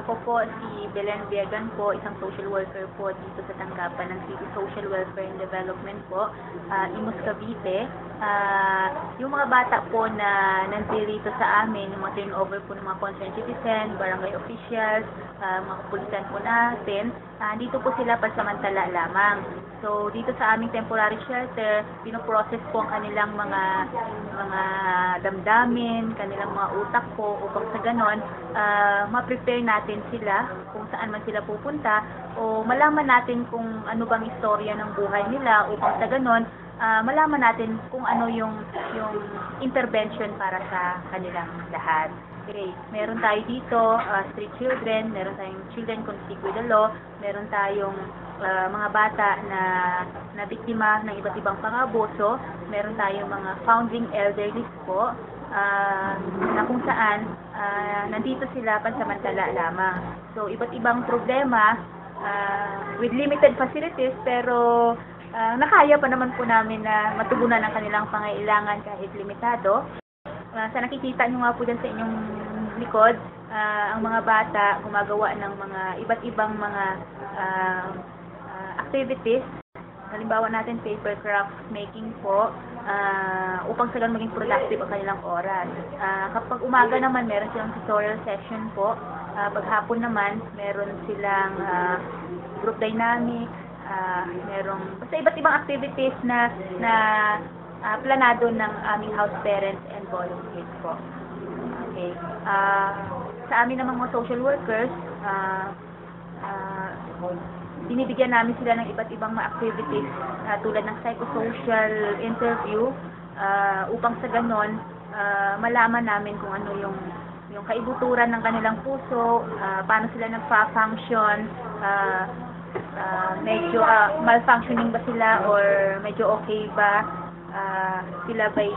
Ako po si Belen Viegan po, isang social worker po dito sa tanggapan ng City Social Welfare and Development po, Imus Cavite. Yung mga bata po na nandito sa amin, yung mga turnover po ng mga concerned citizen, barangay officials, mga kapulisan po natin, dito po sila pansamantala lamang. So, dito sa aming temporary shelter, pinoprocess po ang kanilang mga damdamin, kanilang mga utak po, upang sa ganon, ma-prepare natin sila kung saan man sila pupunta, o malaman natin kung ano bang istorya ng buhay nila, upang sa ganon, malaman natin kung ano yung intervention para sa kanilang lahat. Okay, meron tayo dito, street children, meron tayong children conflict with the law, meron tayong mga bata na biktima ng iba't ibang pang-abuso, meron tayong mga founding elderly po, na kung saan nandito sila pansamantala lamang. So, iba't ibang problema with limited facilities, pero nakaya pa naman po namin na matugunan ang kanilang pangailangan kahit limitado. Sa nakikita nyo nga po dyan sa inyong likod, ang mga bata gumagawa ng mga iba't ibang mga activities. Halimbawa natin, paper craft making po, upang sila maging productive ang kanilang oras. Kapag umaga naman, meron silang tutorial session po. Paghapon naman, meron silang group dynamics, merong basta iba't ibang activities na planado ng aming house parents and volunteers po. Okay. Sa amin namang mga social workers, binibigyan namin sila ng iba't ibang mga activities tulad ng psychosocial interview, upang sa ganon malaman namin kung ano yung kaibuturan ng kanilang puso, paano sila nagfa-function, medyo malfunctioning ba sila or medyo okay ba, sila ba'y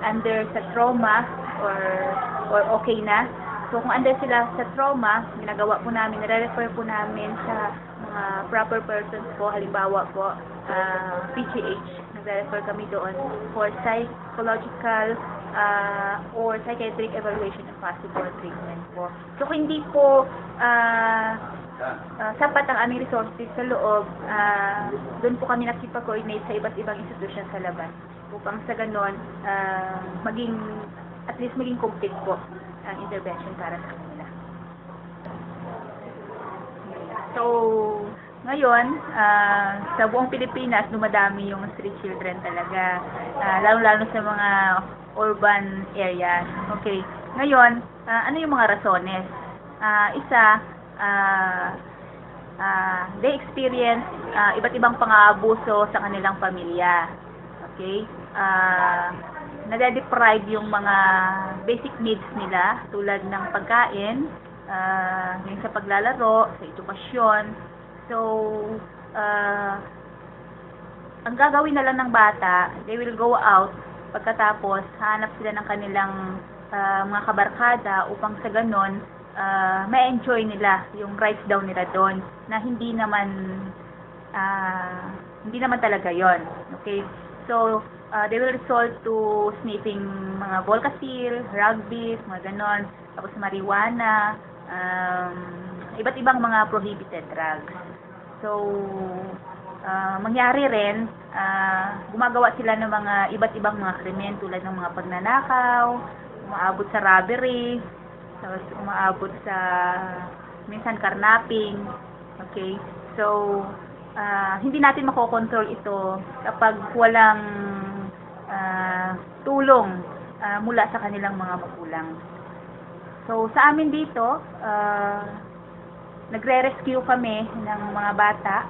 under sa trauma or okay na. So kung under sila sa trauma, ginagawa po namin, nire-refer po namin sa mga proper persons po, halimbawa po PGH, nagre-refer kami doon for psychological or psychiatric evaluation and possible treatment po. So kung hindi po sapat ang aming resources sa loob, doon po kami nakipag-coordinate sa iba't ibang institusyon sa labas, upang sa ganon at least maging complete po ang intervention para sa kanila. So, ngayon, sa buong Pilipinas, dumadami yung street children talaga, lalo-lalo sa mga urban areas. Okay, ngayon, ano yung mga rasones? Isa, they experience iba't ibang pang-aabuso sa kanilang pamilya. Okay? Nade-deprive yung mga basic needs nila, tulad ng pagkain, yung sa paglalaro, sa edukasyon. So, ang gagawin na lang ng bata, they will go out, pagkatapos hanap sila ng kanilang mga kabarkada, upang sa ganon ma-enjoy nila yung rights daw nila doon, na hindi naman talaga yon. Okay? So, they will resort to sniffing mga Volcasil, rugby, mga ganon, tapos marijuana, iba't ibang mga prohibited drugs. So, mangyari rin, gumagawa sila ng mga iba't ibang mga krimen, tulad ng mga pagnanakaw, umaabot sa robbery, tapos umaabot sa minsan karnaping. Okay? So, hindi natin makokontrol ito kapag walang tulong mula sa kanilang mga magulang. So, sa amin dito, nagre-rescue kami ng mga bata,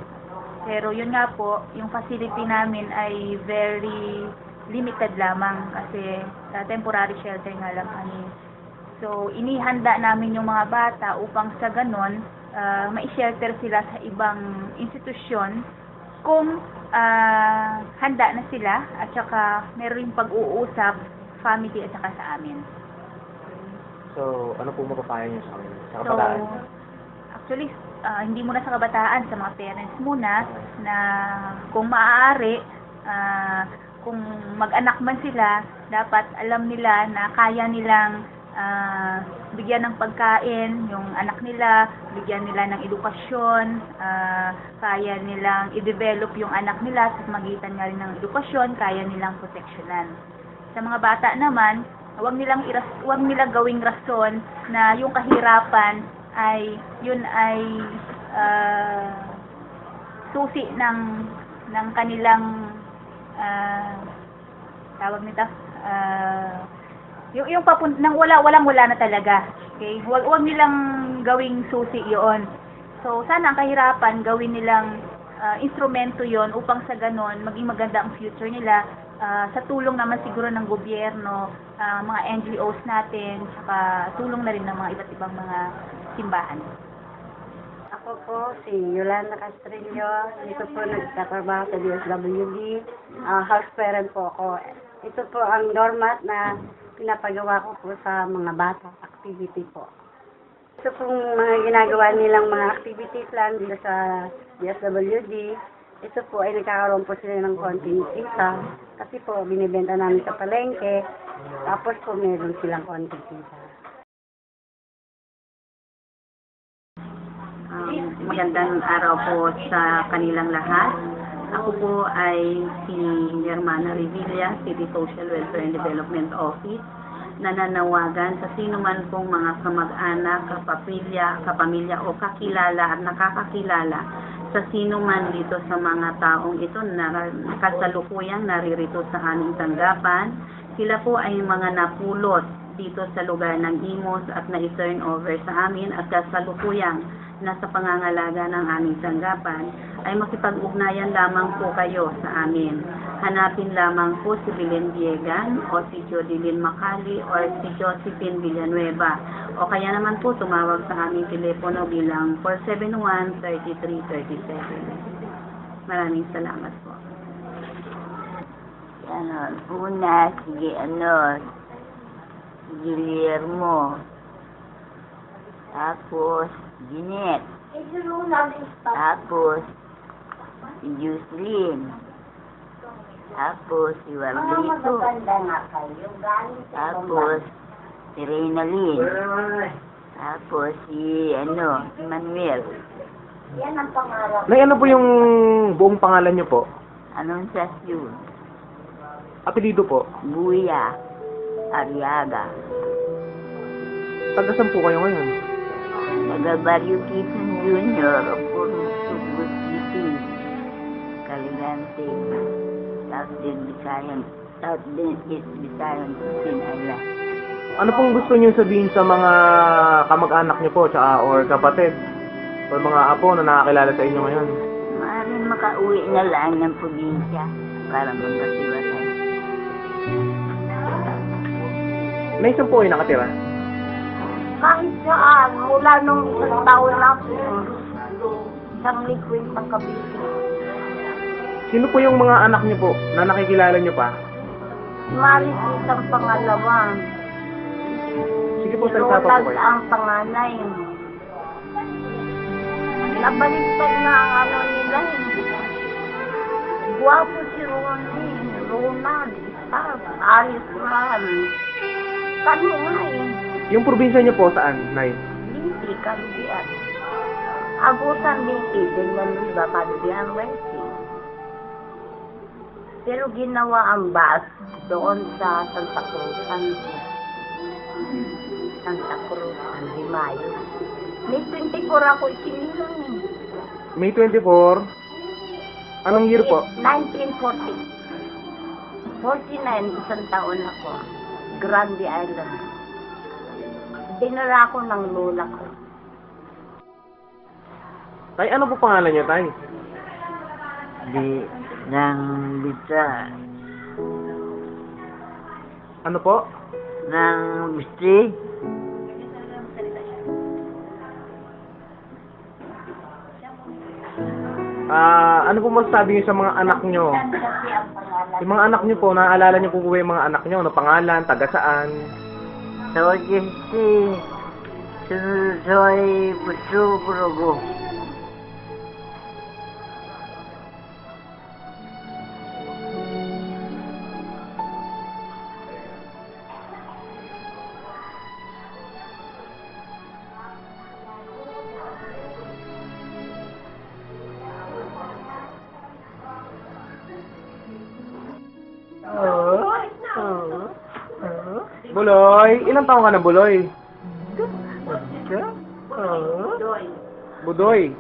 pero yun nga po, yung facility namin ay very limited lamang kasi temporary shelter nga lang kami. So, inihanda namin yung mga bata upang sa ganon, ma-shelter sila sa ibang institusyon kung handa na sila, at saka meron ring pag-uusap, family at saka sa amin. So, ano po mapapayo niyo sa amin? Sa kabataan? So, actually, hindi muna sa kabataan, sa mga parents muna, na kung maaari, kung mag-anak man sila, dapat alam nila na kaya nilang bigyan ng pagkain yung anak nila, bigyan nila ng edukasyon, kaya nilang i-develop yung anak nila sa magitan nga rin ng edukasyon, kaya nilang proteksyonan. Sa mga bata naman, huwag nilang gawing rason na yung kahirapan ay susi ng kanilang tawag nito yung nang wala na talaga. Okay? Huwag nilang gawing susi 'yon. So sana ang kahirapan gawin nilang instrumento 'yon upang sa ganon maging maganda ang future nila, sa tulong naman siguro ng gobyerno, mga NGOs natin, saka tulong na rin ng mga iba't ibang mga simbahan. Ako po si Yolanda Castrillo. Dito po nagtatrabaho sa DSWD. House parent po ako. Ito po ang doormat na pinapagawa ko po sa mga bata. Activity po. Ito pong mga ginagawa nilang mga activity plan dito sa DSWD. Ito po ay nagkakaroon po sila ng konting kita. Kasi po binibenta namin sa palengke. Tapos po meron silang konting kita. Magandang araw po sa kanilang lahat. Ako po ay si Germana Revilla, City Social Welfare and Development Office, nananawagan sa sino man pong mga kamag-anak, kapamilya o kakilala at nakakakilala sa sino man dito sa mga taong ito na kasalukuyang naririto sa aming tanggapan. Sila po ay mga napulot dito sa lugar ng Imos at na-turn over sa amin at kasalukuyang nasa pangangalaga ng aming tanggapan, ay makipag-ugnayan lamang po kayo sa amin. Hanapin lamang po si Belen Diegan o si Jodilyn Macali o si Josephine Villanueva o kaya naman po tumawag sa aming telepono bilang 471-3337. Maraming salamat po. Una, si Guillermo. Tapos, Jeanette. Tapos, si Jocelyn. Tapos, si Wardito. Tapos, si Reynalyn. Tapos, si Manuel. Yan ang pangarap. Nay, ano po yung buong pangalan niyo po? Anunciacion. Apelido po? Buya. Ariaga. Taga saan po kayo ngayon? Taga Barrio Quezon Junior, Sugbut City, Caligante, South din East Visayan, Sinala. Ano pong gusto niyo sabihin sa mga kamag-anak niyo po, tsaka or kapatid, or mga apo na nakakilala sa inyo ngayon? Maaaring makauwi na lang ng probinsya para magkasiwasay. May isang po kayo nakatira? Kahit saan, mula nung isang taon na po, isang liquid pagkabisi. Sino po yung mga anak niyo po na nakikilala niyo pa? Maritis ang pangalawa. Sige po, salita pa po Roland kayo. ang panganay. Nabaliktad na ang nila Guwapo si Ronald, Alice Ran. Kano nga Yung probinsya niyo po saan, Nay? Liti, Kalubian. Agusan Liti, ganyan ba, Kalubian, Westi. Pero ginawa ang bus doon sa Santa Cruz, Di Mayo. May 24 ako isinilang eh. May 24? Anong year po? 1940. 49, isang taon ako. Grande Island. Dinala ko ng lola ko. Tay, ano po pangalan niyo, Tay? Nang bisa, Ano po? nang bistri, Ano po masasabi niyo sa mga anak niyo? Yung mga anak niyo po, naaalala niyo po yung mga anak niyo, ano pangalan, taga saan? so jesi, sunusoy puso purugo. Buloy, ilang taong ka na, Buloy? Budoy.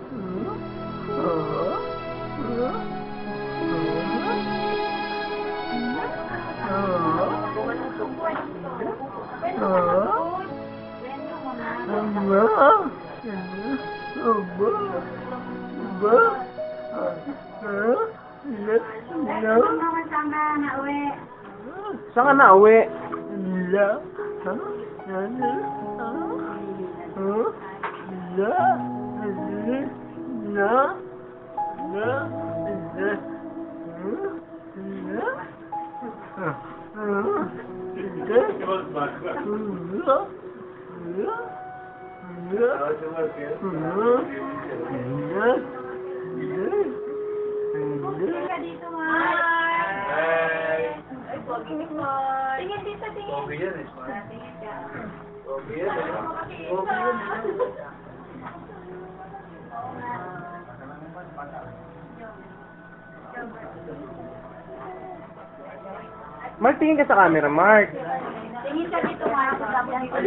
Saan ka nauwi? Tingin dito, tingin. Mark, tingin ka sa camera, Mark. Tingin ka dito nga ako dapat.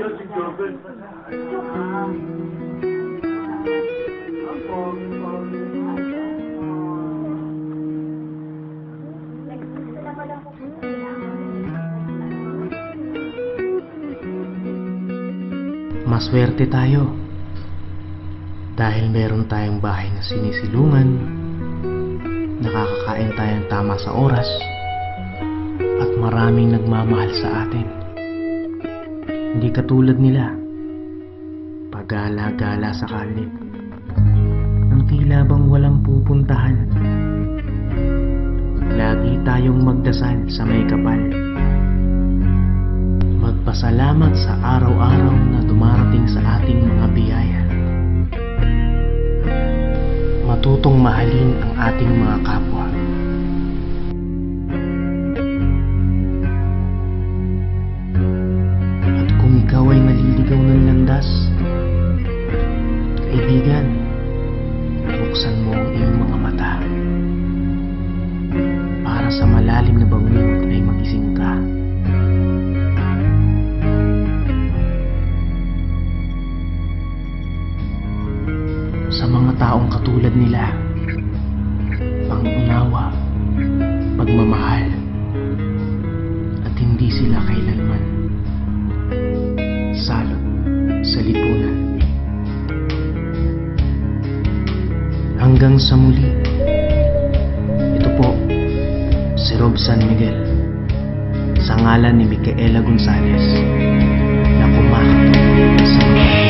Maswerte tayo dahil meron tayong bahay na sinisilungan, nakakakain tayong tama sa oras, at maraming nagmamahal sa atin. Hindi katulad nila, pagala-gala sa kalye, ang tila bang walang pupuntahan. Lagi tayong magdasal sa may kapal, magpasalamat sa araw-araw na dumarating sa ating mga biyaya, matutong mahalin ang ating mga kapwa. At kung ikaw ay naliligaw ng landas, kaibigan, buksan mo ang iyong mga mata para sa malalim na bangungot ay magising ka. Sa mga taong katulad nila, pangunawa, pagmamahal, at hindi sila kailanman salot sa lipunan. Hanggang sa muli, ito po si Rob San Miguel sa ngalan ni Micaela Gonzalez na kumakatok sa mga